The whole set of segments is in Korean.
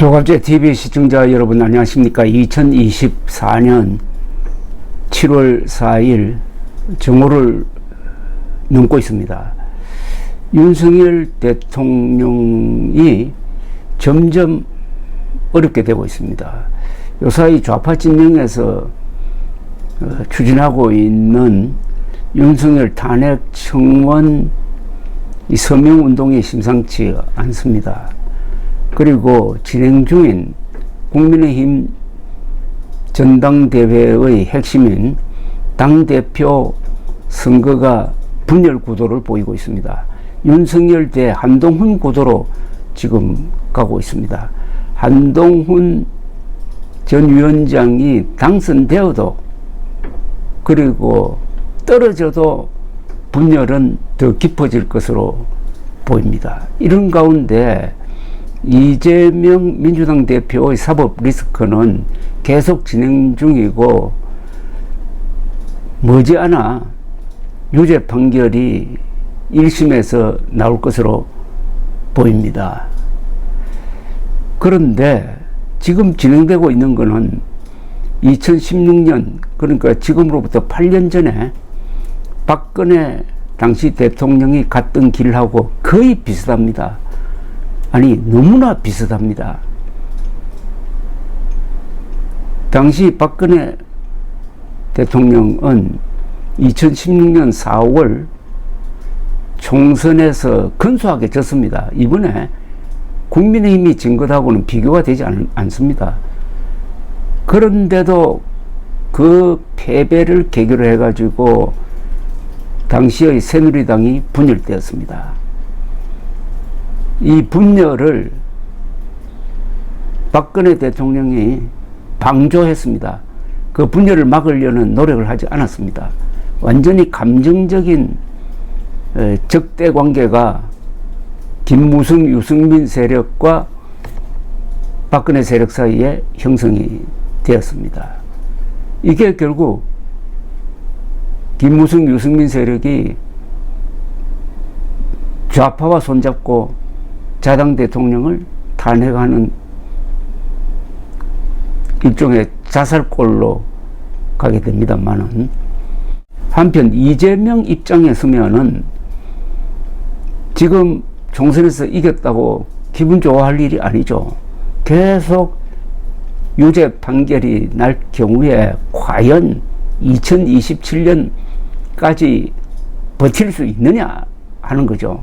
조갑제 TV 시청자 여러분 안녕하십니까. 2024년 7월 4일 정오를 넘고 있습니다. 윤석열 대통령이 점점 어렵게 되고 있습니다. 요사이 좌파 진영에서 추진하고 있는 윤석열 탄핵 청원 이 서명운동이 심상치 않습니다. 그리고 진행 중인 국민의힘 전당대회의 핵심인 당대표 선거가 분열 구도를 보이고 있습니다. 윤석열 대 한동훈 구도로 지금 가고 있습니다. 한동훈 전 위원장이 당선되어도 그리고 떨어져도 분열은 더 깊어질 것으로 보입니다. 이런 가운데 이재명 민주당 대표의 사법 리스크는 계속 진행 중이고 머지않아 유죄 판결이 1심에서 나올 것으로 보입니다. 그런데 지금 진행되고 있는 것은 2016년 그러니까 지금으로부터 8년 전에 박근혜 당시 대통령이 갔던 길하고 거의 비슷합니다. 아니 너무나 비슷합니다. 당시 박근혜 대통령은 2016년 4월 총선에서 근소하게 졌습니다. 이번에 국민의힘이 진 것하고는 비교가 되지 않습니다. 그런데도 그 패배를 계기로 해가지고 당시의 새누리당이 분열되었습니다. 이 분열을 박근혜 대통령이 방조했습니다. 그 분열을 막으려는 노력을 하지 않았습니다. 완전히 감정적인 적대 관계가 김무성, 유승민 세력과 박근혜 세력 사이에 형성이 되었습니다. 이게 결국 김무성, 유승민 세력이 좌파와 손잡고 자당 대통령을 탄핵하는 일종의 자살골로 가게 됩니다만은 한편 이재명 입장에 서면은 지금 총선에서 이겼다고 기분 좋아할 일이 아니죠. 계속 유죄 판결이 날 경우에 과연 2027년까지 버틸 수 있느냐 하는 거죠.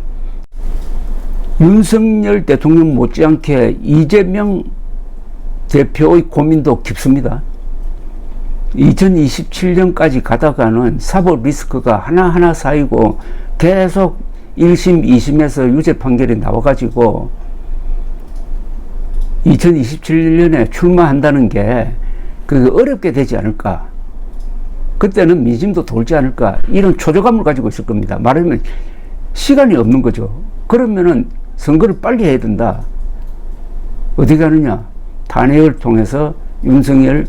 윤석열 대통령 못지않게 이재명 대표의 고민도 깊습니다. 2027년까지 가다가는 사법 리스크가 하나하나 쌓이고 계속 1심, 2심에서 유죄 판결이 나와가지고 2027년에 출마한다는 게 그게 어렵게 되지 않을까. 그때는 민심도 돌지 않을까. 이런 초조감을 가지고 있을 겁니다. 말하면 시간이 없는 거죠. 그러면은 선거를 빨리 해야 된다. 어디 가느냐? 탄핵을 통해서 윤석열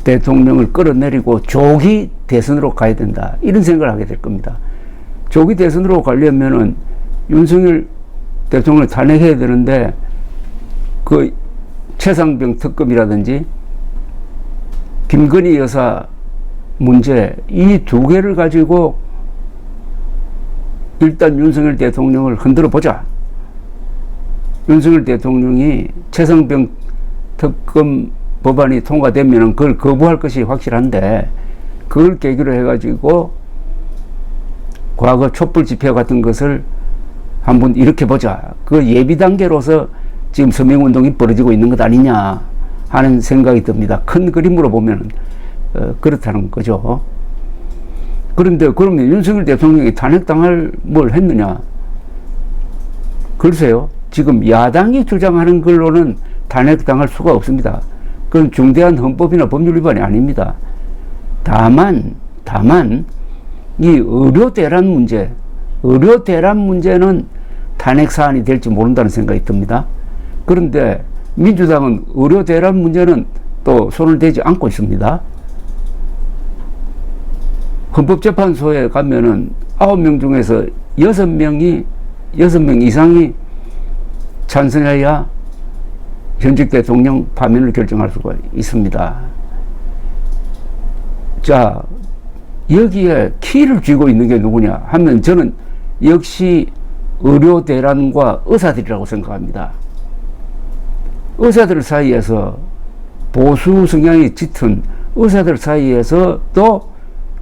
대통령을 끌어내리고 조기 대선으로 가야 된다. 이런 생각을 하게 될 겁니다. 조기 대선으로 가려면은 윤석열 대통령을 탄핵해야 되는데 그 최상병 특검이라든지 김건희 여사 문제 이 두 개를 가지고 일단 윤석열 대통령을 흔들어 보자. 윤석열 대통령이 최상병 특검 법안이 통과되면 그걸 거부할 것이 확실한데 그걸 계기로 해가지고 과거 촛불 집회 같은 것을 한번 이렇게 보자. 그 예비 단계로서 지금 서명운동이 벌어지고 있는 것 아니냐 하는 생각이 듭니다. 큰 그림으로 보면 그렇다는 거죠. 그런데 그러면 윤석열 대통령이 탄핵당할 뭘 했느냐? 글쎄요. 지금 야당이 주장하는 걸로는 탄핵당할 수가 없습니다. 그건 중대한 헌법이나 법률 위반이 아닙니다. 다만 이 의료 대란 문제는 탄핵 사안이 될지 모른다는 생각이 듭니다. 그런데 민주당은 의료 대란 문제는 또 손을 대지 않고 있습니다. 헌법재판소에 가면은 9명 중에서 6명 이상이 찬성해야 현직 대통령 파면을 결정할 수가 있습니다. 자, 여기에 키를 쥐고 있는 게 누구냐 하면 저는 역시 의료대란과 의사들이라고 생각합니다. 의사들 사이에서 보수 성향이 짙은 의사들 사이에서도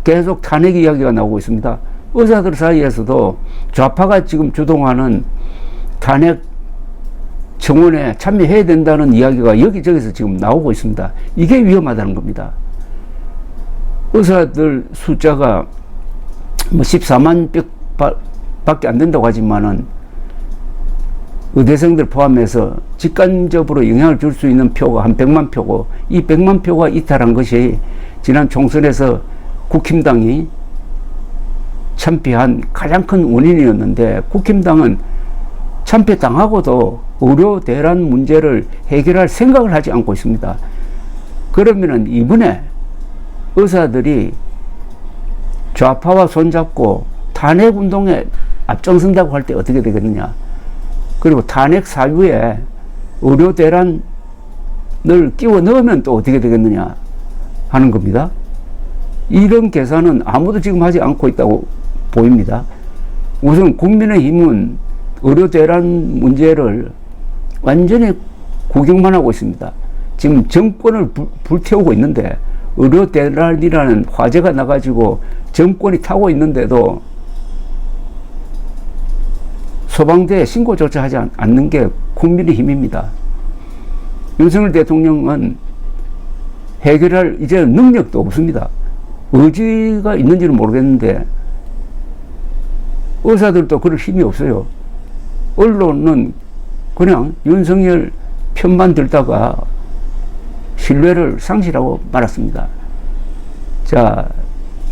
계속 탄핵 이야기가 나오고 있습니다. 의사들 사이에서도 좌파가 지금 주동하는 탄핵 청원에 참여해야 된다는 이야기가 여기저기서 지금 나오고 있습니다. 이게 위험하다는 겁니다. 의사들 숫자가 뭐 14만 밖에 안 된다고 하지만은 의대생들 포함해서 직간접으로 영향을 줄 수 있는 표가 한 100만 표고, 이 100만 표가 이탈한 것이 지난 총선에서 국힘당이 참패한 가장 큰 원인이었는데, 국힘당은 참패당하고도 의료 대란 문제를 해결할 생각을 하지 않고 있습니다. 그러면은 이번에 의사들이 좌파와 손잡고 탄핵 운동에 앞장선다고 할 때 어떻게 되겠느냐. 그리고 탄핵 사유에 의료 대란을 끼워 넣으면 또 어떻게 되겠느냐 하는 겁니다. 이런 계산은 아무도 지금 하지 않고 있다고 보입니다. 우선 국민의힘은 의료 대란 문제를 완전히 구경만 하고 있습니다. 지금 정권을 불태우고 있는데, 의료 대란이라는 화제가 나가지고 정권이 타고 있는데도 소방대에 신고조차 하지 않는 게 국민의힘입니다. 윤석열 대통령은 해결할 이제 능력도 없습니다. 의지가 있는지는 모르겠는데 의사들도 그럴 힘이 없어요. 언론은 그냥 윤석열 편만 들다가 신뢰를 상실하고 말았습니다. 자,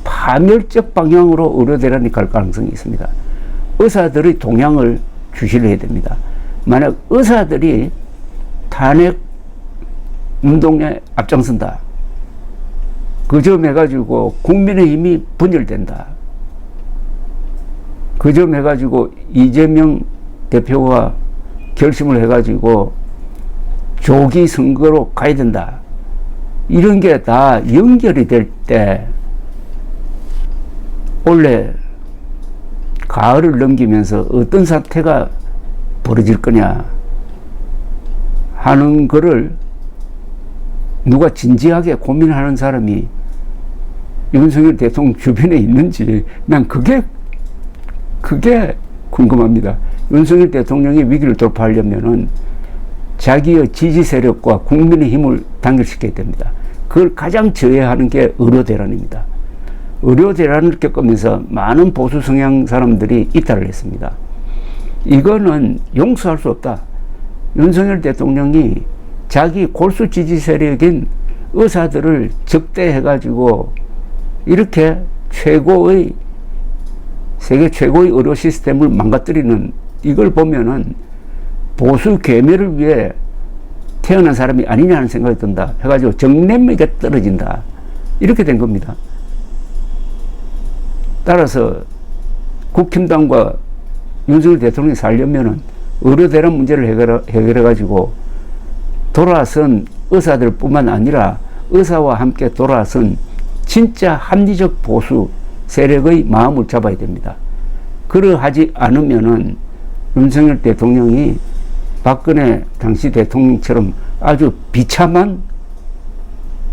파멸적 방향으로 의료 대란이 갈 가능성이 있습니다. 의사들의 동향을 주시를 해야 됩니다. 만약 의사들이 탄핵 운동에 앞장선다, 그 점 해가지고 국민의힘이 분열된다, 그 점 해가지고 이재명 대표가 결심을 해가지고 조기 선거로 가야 된다, 이런 게 다 연결이 될 때 원래 가을을 넘기면서 어떤 사태가 벌어질 거냐 하는 거를 누가 진지하게 고민하는 사람이 윤석열 대통령 주변에 있는지 난 그게 궁금합니다. 윤석열 대통령이 위기를 돌파하려면은 자기의 지지 세력과 국민의 힘을 단결시켜야 됩니다. 그걸 가장 저해하는 게 의료 대란입니다. 의료 대란을 겪으면서 많은 보수 성향 사람들이 이탈을 했습니다. 이거는 용서할 수 없다. 윤석열 대통령이 자기 골수 지지 세력인 의사들을 적대해가지고 이렇게 세계 최고의 의료 시스템을 망가뜨리는, 이걸 보면은 보수 괴멸을 위해 태어난 사람이 아니냐는 생각이 든다 해가지고 정념이 떨어진다, 이렇게 된 겁니다. 따라서 국힘당과 윤석열 대통령이 살려면은 의료 대란 문제를 해결해가지고 돌아선 의사들 뿐만 아니라 의사와 함께 돌아선 진짜 합리적 보수 세력의 마음을 잡아야 됩니다. 그러하지 않으면은 윤석열 대통령이 박근혜 당시 대통령처럼 아주 비참한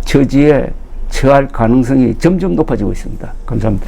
처지에 처할 가능성이 점점 높아지고 있습니다. 감사합니다.